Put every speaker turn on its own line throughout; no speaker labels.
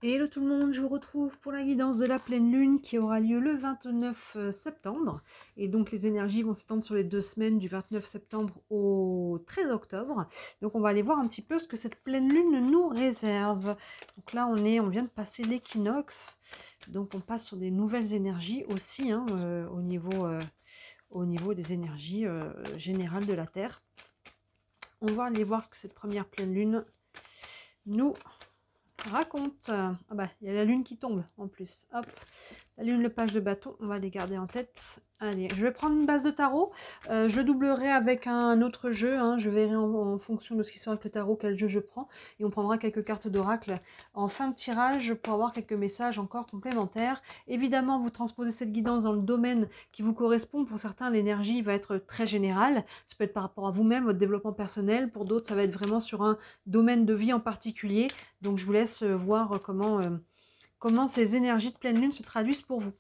Hello tout le monde, je vous retrouve pour la guidance de la pleine lune qui aura lieu le 29 septembre. Et donc les énergies vont s'étendre sur les 2 semaines du 29 septembre au 13 octobre. Donc on va aller voir un petit peu ce que cette pleine lune nous réserve. Donc là on vient de passer l'équinoxe. Donc on passe sur des nouvelles énergies aussi hein, au niveau des énergies générales de la Terre. On va aller voir ce que cette première pleine lune nous raconte. Ah bah, il y a la lune qui tombe en plus. Hop, la lune, le page de bâton, on va les garder en tête. Allez, je vais prendre une base de tarot. Je le doublerai avec un autre jeu. Hein. Je verrai en fonction de ce qui sort avec le tarot quel jeu je prends. Et on prendra quelques cartes d'oracle en fin de tirage pour avoir quelques messages encore complémentaires. Évidemment, vous transposez cette guidance dans le domaine qui vous correspond. Pour certains, l'énergie va être très générale. Ça peut être par rapport à vous-même, votre développement personnel. Pour d'autres, ça va être vraiment sur un domaine de vie en particulier. Donc, je vous laisse voir comment ces énergies de pleine lune se traduisent pour vous.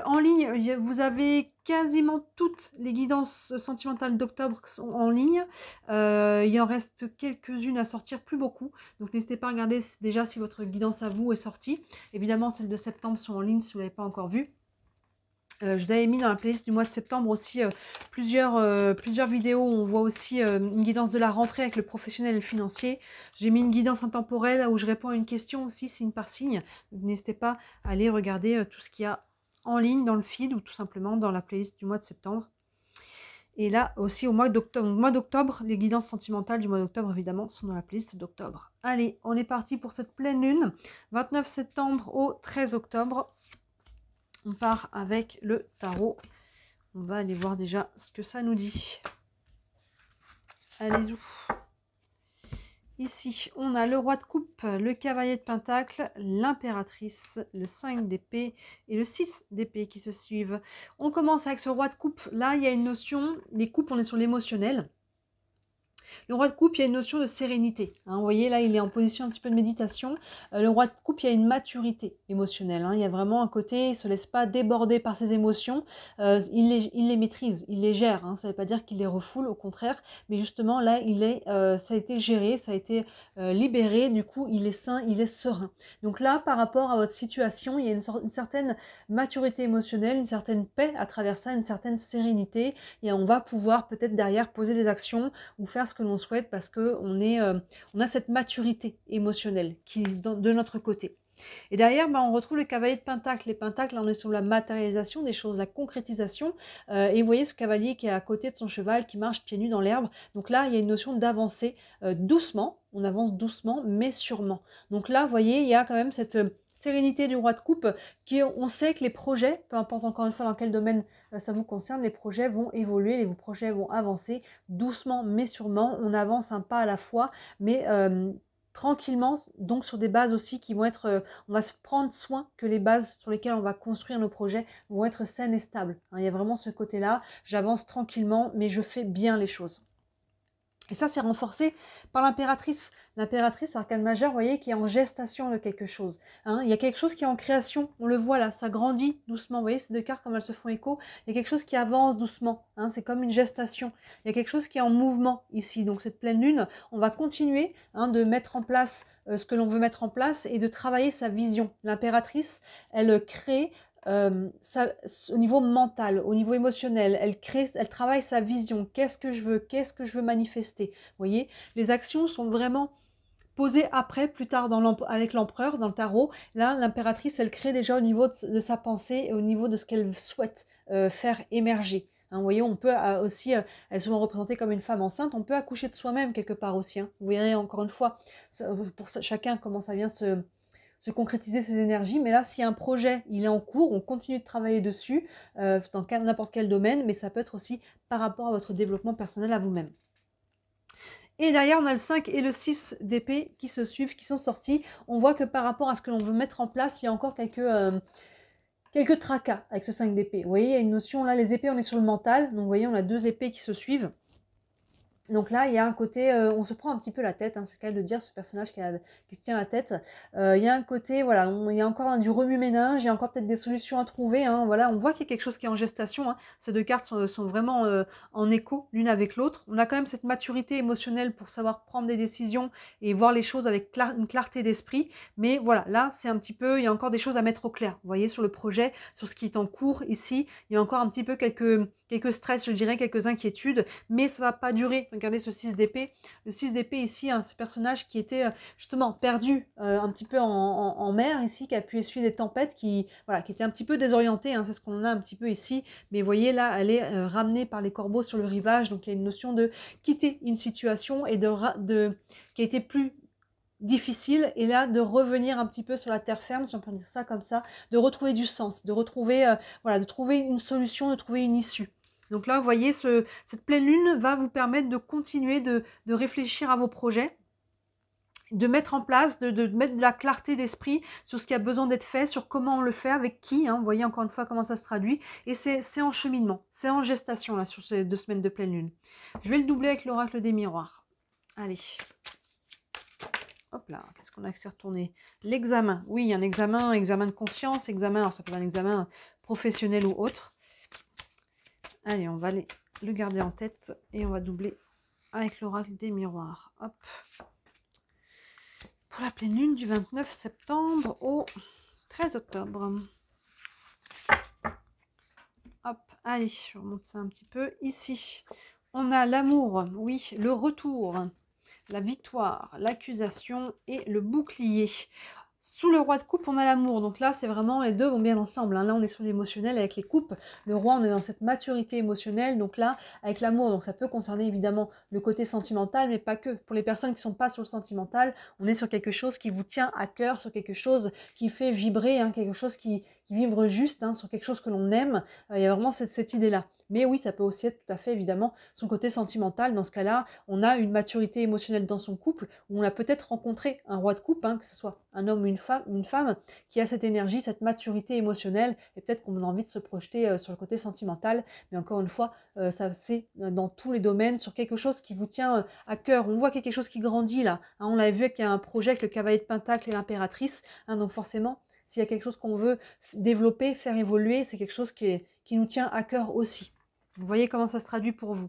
En ligne, vous avez quasiment toutes les guidances sentimentales d'octobre qui sont en ligne. Il en reste quelques-unes à sortir, plus beaucoup. Donc n'hésitez pas à regarder déjà si votre guidance à vous est sortie. Évidemment, celles de septembre sont en ligne si vous ne l'avez pas encore vues. Je vous avais mis dans la playlist du mois de septembre aussi plusieurs vidéos où on voit aussi une guidance de la rentrée avec le professionnel et le financier. J'ai mis une guidance intemporelle où je réponds à une question aussi, signe par signe. N'hésitez pas à aller regarder tout ce qu'il y a en ligne dans le feed ou tout simplement dans la playlist du mois de septembre. Et là aussi au mois d'octobre, les guidances sentimentales du mois d'octobre évidemment sont dans la playlist d'octobre. Allez, on est parti pour cette pleine lune, 29 septembre au 13 octobre. On part avec le tarot. On va aller voir déjà ce que ça nous dit. Allez-y. Ici, on a le roi de coupe, le cavalier de pentacle, l'impératrice, le 5 d'épée et le 6 d'épée qui se suivent. On commence avec ce roi de coupe. Là, il y a une notion, les coupes, on est sur l'émotionnel. Le roi de coupe, il y a une notion de sérénité. Hein. Vous voyez, là, il est en position un petit peu de méditation. Le roi de coupe, il y a une maturité émotionnelle. Hein. Il y a vraiment un côté, il ne se laisse pas déborder par ses émotions. Il les maîtrise, il les gère. Hein. Ça ne veut pas dire qu'il les refoule, au contraire. Mais justement, là, ça a été géré, ça a été libéré. Du coup, il est sain, il est serein. Donc là, par rapport à votre situation, il y a une certaine maturité émotionnelle, une certaine paix à travers ça, une certaine sérénité. Et on va pouvoir peut-être derrière poser des actions ou faire ce que l'on souhaite parce qu'on on a cette maturité émotionnelle qui est de notre côté. Et derrière, on retrouve le cavalier de pentacle. Les pentacles, là, on est sur la matérialisation des choses, la concrétisation. Et vous voyez ce cavalier qui est à côté de son cheval, qui marche pieds nus dans l'herbe. Donc là, il y a une notion d'avancer doucement. On avance doucement, mais sûrement. Donc là, vous voyez, il y a quand même cette sérénité du roi de coupe, on sait que les projets, peu importe encore une fois dans quel domaine ça vous concerne, les projets vont évoluer, les projets vont avancer doucement mais sûrement. On avance un pas à la fois, mais tranquillement, donc sur des bases aussi qui vont être, on va se prendre soin que les bases sur lesquelles on va construire nos projets vont être saines et stables. Hein, il y a vraiment ce côté-là, j'avance tranquillement, mais je fais bien les choses. Et ça, c'est renforcé par l'impératrice. L'impératrice, arcane majeur, vous voyez, qui est en gestation de quelque chose. Hein. Il y a quelque chose qui est en création. On le voit là, ça grandit doucement. Vous voyez, ces deux cartes, comme elles se font écho, il y a quelque chose qui avance doucement. Hein. C'est comme une gestation. Il y a quelque chose qui est en mouvement ici. Donc, cette pleine lune, on va continuer de mettre en place ce que l'on veut mettre en place et de travailler sa vision. L'impératrice, elle crée au niveau mental, au niveau émotionnel, elle travaille sa vision. Qu'est-ce que je veux manifester. Vous voyez, les actions sont vraiment posées après, plus tard avec l'empereur, dans le tarot. Là, l'impératrice, elle crée déjà au niveau de sa pensée et au niveau de ce qu'elle souhaite faire émerger. Hein, vous voyez, on peut aussi, elle est souvent représentée comme une femme enceinte, on peut accoucher de soi-même quelque part aussi. Hein. Vous verrez encore une fois, pour chacun, comment ça vient se concrétiser ses énergies. Mais là, si un projet il est en cours, on continue de travailler dessus dans n'importe quel domaine, mais ça peut être aussi par rapport à votre développement personnel à vous-même. Et derrière, on a le 5 et le 6 d'épée qui se suivent, qui sont sortis. On voit que par rapport à ce que l'on veut mettre en place, il y a encore quelques tracas avec ce 5 d'épée. Vous voyez, il y a une notion, là, les épées, on est sur le mental. Donc, vous voyez, on a deux épées qui se suivent. Donc là, il y a un côté, on se prend un petit peu la tête, hein, c'est le cas de dire, ce personnage qui se tient la tête. Il y a un côté, voilà, il y a encore du remue-ménage, il y a encore peut-être des solutions à trouver. Hein, voilà, on voit qu'il y a quelque chose qui est en gestation. Hein. Ces deux cartes sont vraiment en écho l'une avec l'autre. On a quand même cette maturité émotionnelle pour savoir prendre des décisions et voir les choses avec une clarté d'esprit. Mais voilà, là, c'est un petit peu, il y a encore des choses à mettre au clair. Vous voyez, sur le projet, sur ce qui est en cours ici, il y a encore un petit peu quelques stress, je dirais, quelques inquiétudes, mais ça va pas durer. Regardez ce 6 d'épée. Le 6 d'épée ici, hein, ce personnage qui était justement perdu un petit peu en mer ici, qui a pu essuyer des tempêtes, voilà, qui était un petit peu désorienté, hein, c'est ce qu'on a un petit peu ici. Mais vous voyez là, elle est ramenée par les corbeaux sur le rivage, donc il y a une notion de quitter une situation et qui a été plus difficile, et là de revenir un petit peu sur la terre ferme, si on peut dire ça comme ça, de retrouver du sens, de retrouver, voilà, de trouver une solution, de trouver une issue. Donc là, vous voyez, cette pleine lune va vous permettre de continuer de réfléchir à vos projets, de mettre en place, de mettre de la clarté d'esprit sur ce qui a besoin d'être fait, sur comment on le fait, avec qui. Hein, vous voyez encore une fois comment ça se traduit. Et c'est en cheminement, c'est en gestation là sur ces 2 semaines de pleine lune. Je vais le doubler avec l'oracle des miroirs. Allez. Hop là, qu'est-ce qu'on a qui s'est retourné? L'examen. Oui, un examen de conscience, examen, alors ça peut être un examen professionnel ou autre. Allez, on va le garder en tête et on va doubler avec l'oracle des miroirs. Hop. Pour la pleine lune du 29 septembre au 13 octobre. Hop, allez, je remonte ça un petit peu. Ici, on a l'amour, oui, le retour, la victoire, l'accusation et le bouclier. Sous le roi de coupe, on a l'amour. Donc là, c'est vraiment, les deux vont bien ensemble. Hein. Là, on est sur l'émotionnel avec les coupes. Le roi, on est dans cette maturité émotionnelle. Donc là, avec l'amour, donc ça peut concerner évidemment le côté sentimental, mais pas que. Pour les personnes qui ne sont pas sur le sentimental, on est sur quelque chose qui vous tient à cœur, sur quelque chose qui fait vibrer, hein, quelque chose qui vibre juste, hein, sur quelque chose que l'on aime. Il y a vraiment cette idée-là. Mais oui, ça peut aussi être tout à fait, évidemment, son côté sentimental. Dans ce cas-là, on a une maturité émotionnelle dans son couple, où on a peut-être rencontré un roi de coupe, hein, que ce soit un homme ou une femme, qui a cette énergie, cette maturité émotionnelle, et peut-être qu'on a envie de se projeter sur le côté sentimental. Mais encore une fois, ça c'est dans tous les domaines, sur quelque chose qui vous tient à cœur. On voit qu'il y a quelque chose qui grandit là. Hein, on l'a vu qu'il y a un projet avec le cavalier de Pentacle et l'impératrice. Hein, donc forcément, s'il y a quelque chose qu'on veut développer, faire évoluer, c'est quelque chose qui nous tient à cœur aussi. Vous voyez comment ça se traduit pour vous.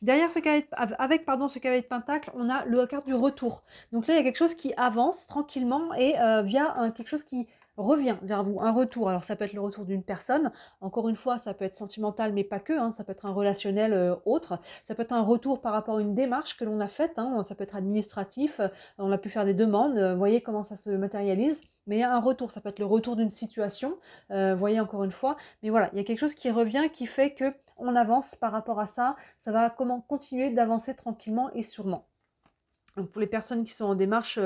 Derrière ce cavalier ce cavalier de Pentacle, on a la carte du retour. Donc là, il y a quelque chose qui avance tranquillement et via quelque chose qui revient vers vous, un retour. Alors ça peut être le retour d'une personne, encore une fois, ça peut être sentimental, mais pas que, hein, ça peut être un relationnel autre, ça peut être un retour par rapport à une démarche que l'on a faite, hein, ça peut être administratif, on a pu faire des demandes, vous voyez comment ça se matérialise, mais il y a un retour, ça peut être le retour d'une situation, vous voyez encore une fois, mais voilà, il y a quelque chose qui revient, qui fait que on avance par rapport à ça, ça va continuer d'avancer tranquillement et sûrement. Donc pour les personnes qui sont en démarche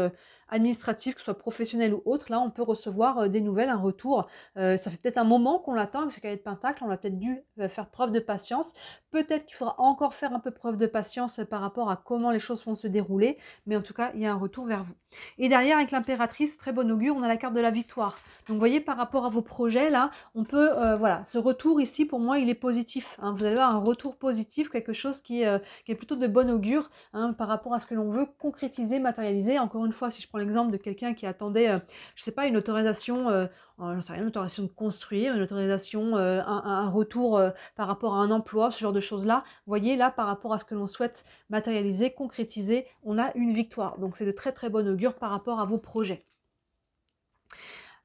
administrative, que ce soit professionnelle ou autre, là on peut recevoir des nouvelles, un retour. Ça fait peut-être un moment qu'on l'attend avec ce cavalier de Pentacle, on a peut-être dû faire preuve de patience. Peut-être qu'il faudra encore faire un peu preuve de patience par rapport à comment les choses vont se dérouler, mais en tout cas, il y a un retour vers vous. Et derrière, avec l'impératrice, très bon augure, on a la carte de la victoire. Donc vous voyez, par rapport à vos projets, là, on peut, voilà, ce retour ici, pour moi, il est positif. Hein. Vous allez avoir un retour positif, quelque chose qui est plutôt de bon augure, hein, par rapport à ce que l'on veut concrétiser, matérialiser. Encore une fois, si je prends l'exemple de quelqu'un qui attendait, je sais pas, une autorisation, j'en sais rien, une autorisation de construire, une autorisation, un retour par rapport à un emploi, ce genre de choses-là. Vous voyez, là, par rapport à ce que l'on souhaite matérialiser, concrétiser, on a une victoire. Donc, c'est de très très bon augure par rapport à vos projets.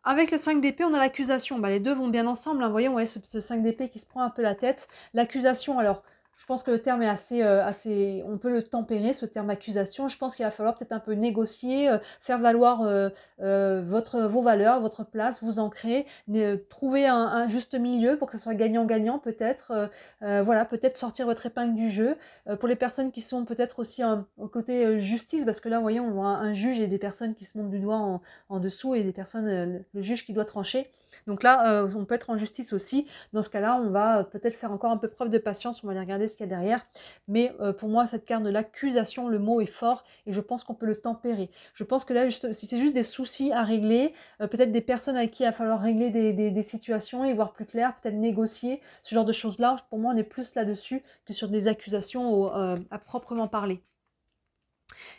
Avec le 5 d'épée, on a l'accusation. Bah, les deux vont bien ensemble. Hein. Vous voyez, on voit ce 5 d'épée qui se prend un peu la tête. L'accusation, alors... Je pense que le terme est assez, on peut le tempérer, ce terme accusation. Je pense qu'il va falloir peut-être un peu négocier, faire valoir vos valeurs, votre place, vous ancrer, trouver un juste milieu pour que ce soit gagnant-gagnant peut-être. Voilà, peut-être sortir votre épingle du jeu. Pour les personnes qui sont peut-être aussi au côté justice, parce que là, vous voyez, on voit un juge et des personnes qui se montent du doigt en dessous et des personnes, le juge qui doit trancher. Donc là, on peut être en justice aussi. Dans ce cas-là, on va peut-être faire encore un peu preuve de patience. On va aller regarder ce qu'il y a derrière. Mais pour moi, cette carte de l'accusation, le mot est fort et je pense qu'on peut le tempérer. Je pense que là, si c'est juste des soucis à régler, peut-être des personnes avec qui il va falloir régler des situations et voir plus clair, peut-être négocier, ce genre de choses-là, pour moi, on est plus là-dessus que sur des accusations à proprement parler.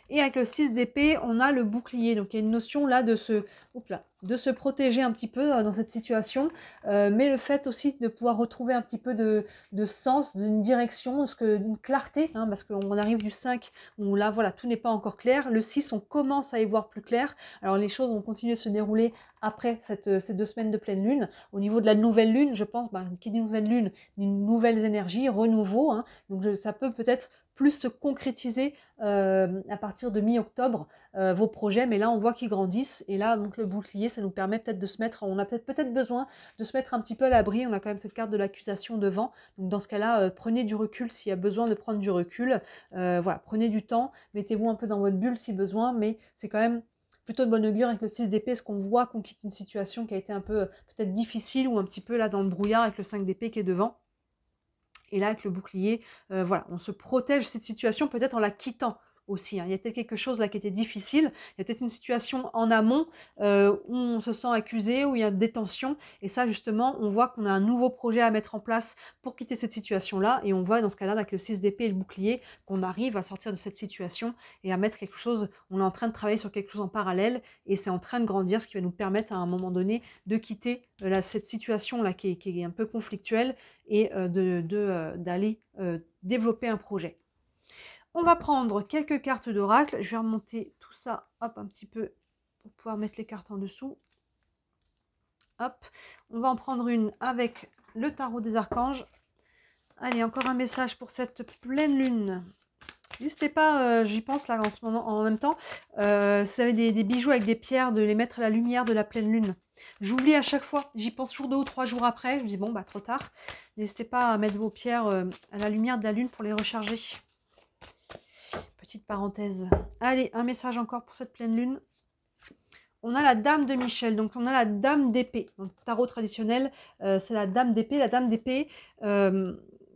Et avec le 6 d'épée, on a le bouclier. Donc il y a une notion là de se protéger un petit peu dans cette situation, mais le fait aussi de pouvoir retrouver un petit peu de sens, d'une direction, d'une clarté, hein, parce qu'on arrive du 5 où là, voilà, tout n'est pas encore clair. Le 6, on commence à y voir plus clair. Alors les choses vont continuer de se dérouler après ces 2 semaines de pleine lune. Au niveau de la nouvelle lune, je pense, qui dit nouvelle lune, une nouvelle énergie, renouveau. Hein, donc ça peut peut-être plus se concrétiser à partir de mi-octobre vos projets, mais là on voit qu'ils grandissent et là donc le bouclier ça nous permet peut-être de se mettre, on a peut-être besoin de se mettre un petit peu à l'abri, on a quand même cette carte de l'accusation devant, donc dans ce cas-là prenez du recul s'il y a besoin de prendre du recul, voilà, prenez du temps, mettez-vous un peu dans votre bulle si besoin, mais c'est quand même plutôt de bonne augure avec le 6 d'épée, parce qu'on voit qu'on quitte une situation qui a été un peu peut-être difficile ou un petit peu là dans le brouillard avec le 5 d'épée qui est devant. Et là, avec le bouclier, voilà, on se protège de cette situation peut-être en la quittant aussi. Hein. Il y a peut-être quelque chose là qui était difficile. Il y a peut-être une situation en amont où on se sent accusé, où il y a des tensions. Et ça, justement, on voit qu'on a un nouveau projet à mettre en place pour quitter cette situation-là. Et on voit dans ce cas-là, avec le 6 d'épée et le bouclier, qu'on arrive à sortir de cette situation et à mettre quelque chose. On est en train de travailler sur quelque chose en parallèle et c'est en train de grandir, ce qui va nous permettre à un moment donné de quitter cette situation-là qui est un peu conflictuelle et d'aller développer un projet. On va prendre quelques cartes d'oracle. Je vais remonter tout ça hop, un petit peu pour pouvoir mettre les cartes en dessous. Hop, on va en prendre une avec le tarot des archanges. Allez, encore un message pour cette pleine lune. N'hésitez pas, j'y pense là en ce moment, en même temps, si vous avez des bijoux avec des pierres, de les mettre à la lumière de la pleine lune. J'oublie à chaque fois, j'y pense toujours 2 ou 3 jours après, je me dis bon bah trop tard. N'hésitez pas à mettre vos pierres à la lumière de la lune pour les recharger. Petite parenthèse. Allez, un message encore pour cette pleine lune. On a la dame de Michel, donc on a la dame d'épée. Donc tarot traditionnel, c'est la dame d'épée. La dame d'épée,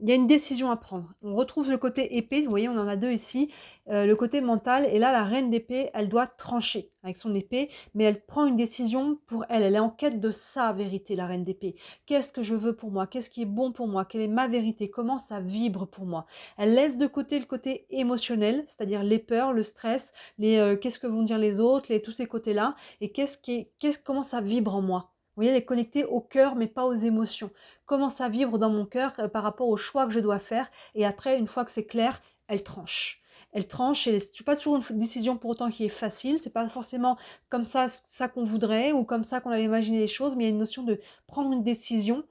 il y a une décision à prendre. On retrouve le côté épée, vous voyez, on en a 2 ici, le côté mental. Et là, la reine d'épée, elle doit trancher avec son épée, mais elle prend une décision pour elle. Elle est en quête de sa vérité, la reine d'épée. Qu'est-ce que je veux pour moi? Qu'est-ce qui est bon pour moi? Quelle est ma vérité? Comment ça vibre pour moi? Elle laisse de côté le côté émotionnel, c'est-à-dire les peurs, le stress, qu'est-ce que vont dire les autres, tous ces côtés-là, et comment ça vibre en moi. Vous voyez, elle est connectée au cœur, mais pas aux émotions. Comment ça vibre dans mon cœur par rapport aux choix que je dois faire. Et après, une fois que c'est clair, elle tranche. Elle tranche, et c'est pas toujours une décision pour autant qui est facile. C'est pas forcément comme ça qu'on voudrait ou comme ça qu'on avait imaginé les choses, mais il y a une notion de prendre une décision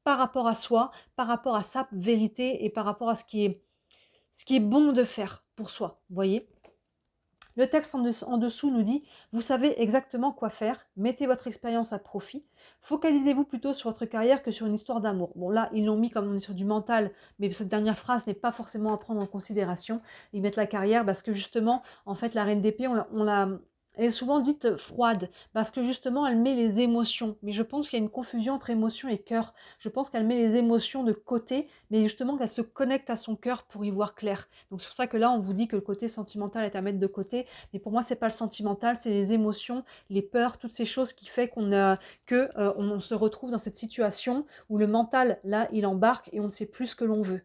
par rapport à soi, par rapport à sa vérité et par rapport à ce qui est bon de faire pour soi. Vous voyez ? Le texte en dessous nous dit « Vous savez exactement quoi faire, mettez votre expérience à profit, focalisez-vous plutôt sur votre carrière que sur une histoire d'amour. » Bon là, ils l'ont mis comme on est sur du mental, mais cette dernière phrase n'est pas forcément à prendre en considération. Ils mettent la carrière parce que justement, en fait, la reine d'épée, elle est souvent dite froide, parce que justement, elle met les émotions. Mais je pense qu'il y a une confusion entre émotion et cœur. Je pense qu'elle met les émotions de côté, mais justement qu'elle se connecte à son cœur pour y voir clair. Donc c'est pour ça que là, on vous dit que le côté sentimental est à mettre de côté. Mais pour moi, c'est pas le sentimental, c'est les émotions, les peurs, toutes ces choses qui fait on se retrouve dans cette situation où le mental, là, il embarque et on ne sait plus ce que l'on veut.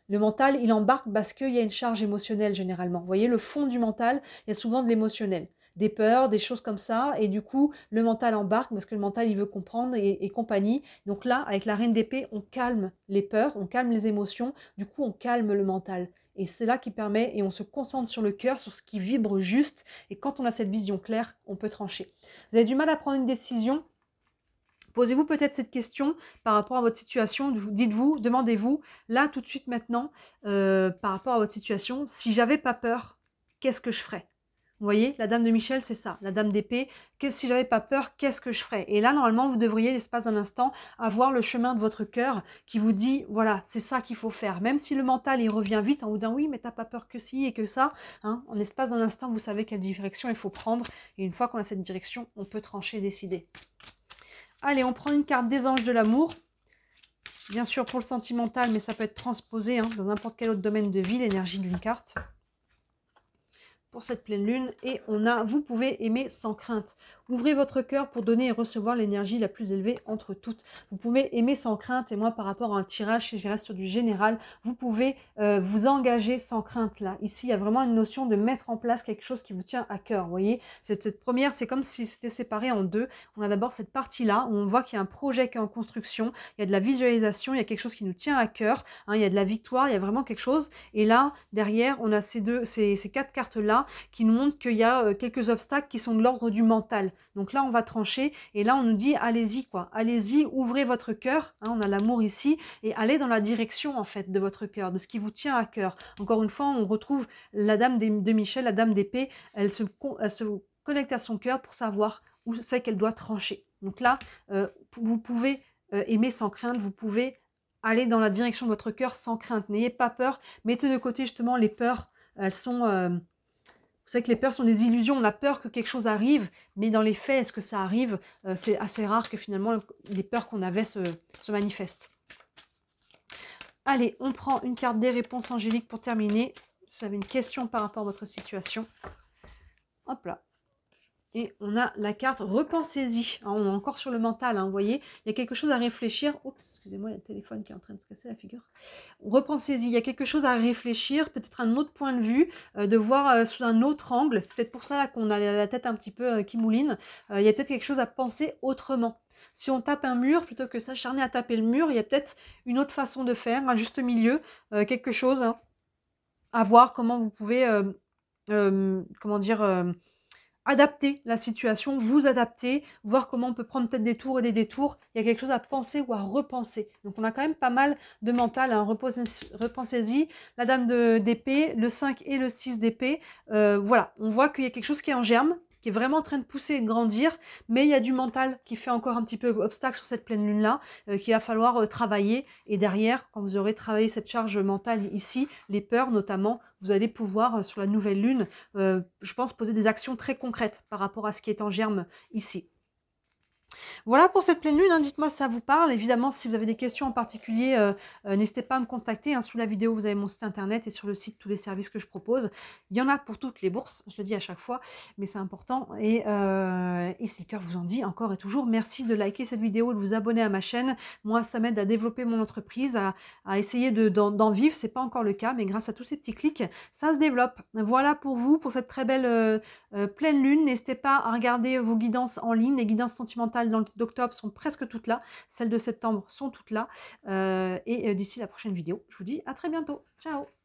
Le mental, il embarque parce qu'il y a une charge émotionnelle généralement. Vous voyez, le fond du mental, il y a souvent de l'émotionnel. Des peurs, des choses comme ça, et du coup, le mental embarque parce que le mental, il veut comprendre et compagnie. Donc là, avec la reine d'épée, on calme les peurs, on calme les émotions, du coup, on calme le mental. Et c'est là qui permet, et on se concentre sur le cœur, sur ce qui vibre juste, et quand on a cette vision claire, on peut trancher. Vous avez du mal à prendre une décision? Posez-vous peut-être cette question par rapport à votre situation, dites-vous, demandez-vous, là, tout de suite, maintenant, par rapport à votre situation, si j'avais pas peur, qu'est-ce que je ferais? Vous voyez, la dame de Michel, c'est ça. La dame d'épée, si j'avais pas peur, qu'est-ce que je ferais? Et là, normalement, vous devriez, l'espace d'un instant, avoir le chemin de votre cœur qui vous dit, voilà, c'est ça qu'il faut faire. Même si le mental, il revient vite en vous disant, oui, mais t'as pas peur que si et que ça. Hein, en l'espace d'un instant, vous savez quelle direction il faut prendre. Et une fois qu'on a cette direction, on peut trancher, décider. Allez, on prend une carte des anges de l'amour. bien sûr pour le sentimental, mais ça peut être transposé hein, dans n'importe quel autre domaine de vie, l'énergie d'une carte. Pour cette pleine lune, et on a vous pouvez aimer sans crainte. Ouvrez votre cœur pour donner et recevoir l'énergie la plus élevée entre toutes. Vous pouvez aimer sans crainte, et moi par rapport à un tirage, si je reste sur du général, vous pouvez vous engager sans crainte là. Ici, il y a vraiment une notion de mettre en place quelque chose qui vous tient à cœur. Vous voyez, cette première, c'est comme si c'était séparé en deux. On a d'abord cette partie-là où on voit qu'il y a un projet qui est en construction, il y a de la visualisation, il y a quelque chose qui nous tient à cœur, hein, il y a de la victoire, il y a vraiment quelque chose. Et là, derrière, on a ces quatre cartes-là qui nous montrent qu'il y a quelques obstacles qui sont de l'ordre du mental. Donc là, on va trancher et là, on nous dit allez-y, quoi. Allez-y, ouvrez votre cœur. Hein, on a l'amour ici et allez dans la direction, en fait, de votre cœur, de ce qui vous tient à cœur. Encore une fois, on retrouve la dame de Michel, la dame d'épée. Elle se connecte à son cœur pour savoir où c'est qu'elle doit trancher. Donc là, vous pouvez aimer sans crainte, vous pouvez aller dans la direction de votre cœur sans crainte. N'ayez pas peur, mettez de côté justement les peurs. Elles sont... Vous savez que les peurs sont des illusions, on a peur que quelque chose arrive, mais dans les faits, est-ce que ça arrive? C'est assez rare que finalement les peurs qu'on avait se manifestent. Allez, on prend une carte des réponses angéliques pour terminer. Si vous avez une question par rapport à votre situation. Hop là. Et on a la carte repensez-y. On est encore sur le mental, hein, vous voyez. Il y a quelque chose à réfléchir. Oups, excusez-moi, il y a le téléphone qui est en train de se casser la figure. Repensez-y, il y a quelque chose à réfléchir, peut-être un autre point de vue, de voir sous un autre angle. C'est peut-être pour ça qu'on a la tête un petit peu qui mouline. Il y a peut-être quelque chose à penser autrement. Si on tape un mur, plutôt que s'acharner à taper le mur, il y a peut-être une autre façon de faire, un juste milieu, quelque chose hein, à voir comment vous pouvez, comment dire... adapter la situation, vous adapter, voir comment on peut prendre peut-être des tours et des détours. Il y a quelque chose à penser ou à repenser. Donc on a quand même pas mal de mental, hein. Repensez-y. La dame d'épée, le 5 et le 6 d'épée. Voilà, on voit qu'il y a quelque chose qui est en germe, qui est vraiment en train de pousser et de grandir, mais il y a du mental qui fait encore un petit peu obstacle sur cette pleine lune-là, qu'il va falloir travailler. Et derrière, quand vous aurez travaillé cette charge mentale ici, les peurs notamment, vous allez pouvoir, sur la nouvelle lune, je pense, poser des actions très concrètes par rapport à ce qui est en germe ici. Voilà pour cette pleine lune, hein, dites-moi si ça vous parle. Évidemment, si vous avez des questions en particulier, n'hésitez pas à me contacter. Hein. Sous la vidéo, vous avez mon site internet et sur le site, tous les services que je propose. Il y en a pour toutes les bourses, je le dis à chaque fois, mais c'est important. Et si le cœur vous en dit, encore et toujours, merci de liker cette vidéo et de vous abonner à ma chaîne. Moi, ça m'aide à développer mon entreprise, à essayer d'en vivre. Ce n'est pas encore le cas, mais grâce à tous ces petits clics, ça se développe. Voilà pour vous, pour cette très belle pleine lune. N'hésitez pas à regarder vos guidances en ligne. Les guidances sentimentales d'octobre sont presque toutes là. Celles de septembre sont toutes là. Et d'ici la prochaine vidéo, je vous dis à très bientôt. Ciao!